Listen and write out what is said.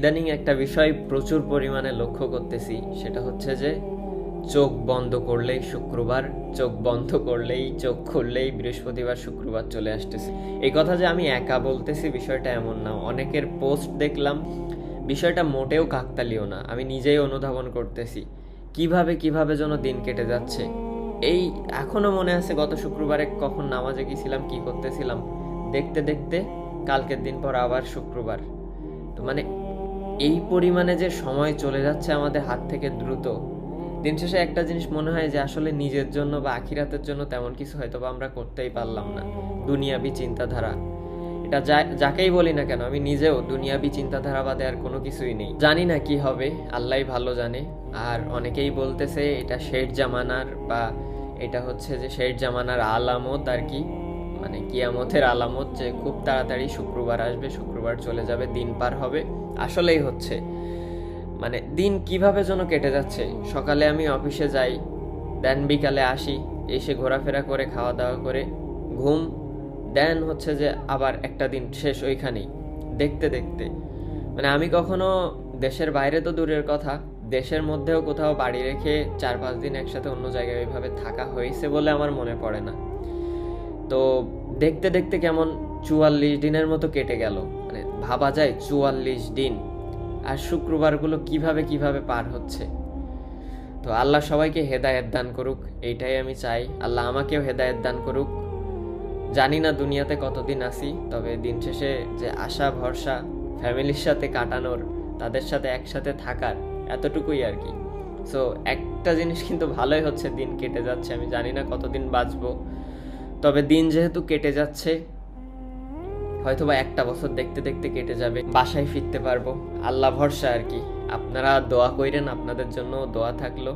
ইদানিং একটা বিষয় প্রচুর পরিমাণে লক্ষ্য করতেছি, সেটা হচ্ছে যে চোখ বন্ধ করলেই শুক্রবার, চোখ বন্ধ করলেই চোখ খুললেই বৃহস্পতিবার শুক্রবার চলে আসতেছে। এই কথা যে আমি একা বলতেছি বিষয়টা এমন না, অনেকের পোস্ট দেখলাম। বিষয়টা মোটেও কাকতালীয় না, আমি নিজেই অনুধাবন করতেছি কিভাবে কিভাবে যেন দিন কেটে যাচ্ছে। এই এখনো মনে আছে গত শুক্রবারে কখন নামাজে গেছিলাম, কি করতেছিলাম, দেখতে দেখতে কালকের দিন পর আবার শুক্রবার। তো মানে এই পরিমাণে যে সময় চলে যাচ্ছে আমাদের হাত থেকে দ্রুত, দিন শেষে একটা জিনিস মনে হয় যে আসলে নিজের জন্য বা আখিরাতের জন্য তেমন কিছু হয়তো বা আমরা করতেই পারলাম না। দুনিয়াবি চিন্তাধারা, এটা যাকেই বলি না কেন, আমি নিজেও দুনিয়াবি চিন্তাধারা বাদে আর কোনো কিছুই নেই। জানি না কি হবে, আল্লাহই ভালো জানে। আর অনেকেই বলতেছে এটা শেষ জামানার, বা এটা হচ্ছে যে শেষ জামানার আলামত আর কি, মানে কিয়ামতের আলামত, যে খুব তাড়াতাড়ি শুক্রবার আসবে, শুক্রবার চলে যাবে, দিন পার হবে। আসলেই হচ্ছে, মানে দিন কিভাবে যেন কেটে যাচ্ছে। সকালে আমি অফিসে যাই, দেন বিকালে আসি, এসে ঘোরাফেরা করে খাওয়া দাওয়া করে ঘুম, দেন হচ্ছে যে আবার একটা দিন শেষ ওইখানেই। দেখতে দেখতে মানে আমি কখনো দেশের বাইরে তো দূরের কথা, দেশের মধ্যেও কোথাও বাড়ি রেখে 4-5 দিন একসাথে অন্য জায়গায় ওইভাবে থাকা হয়েছে বলে আমার মনে পড়ে না। তো দেখতে দেখতে কেমন 44 দিনের মতো কেটে গেল, মানে ভাবা যায় 44 দিন, আর শুক্রবারগুলো কিভাবে কিভাবে পার হচ্ছে। তো আল্লাহ সবাইকে হেদায়েত দান করুক, এইটাই আমি চাই। আল্লাহ আমাকেও হেদায়েত দান করুক। জানি না দুনিয়াতে কতদিন আছি, তবে দিন শেষে যে আশা ভরসা ফ্যামিলির সাথে কাটানোর, তাদের সাথে একসাথে থাকার, এতটুকুই আর কি। সো একটা জিনিস কিন্তু ভালোই হচ্ছে, দিন কেটে যাচ্ছে। আমি জানি না কতদিন বাঁচবো, তবে দিন যেহেতু কেটে যাচ্ছে, হয়তোবা একটা বছর দেখতে দেখতে কেটে যাবে, বাসায় ফিরতে পারবো, আল্লাহ ভরসা আর কি। আপনারা দোয়া কইরেন, আপনাদের জন্য দোয়া থাকলো।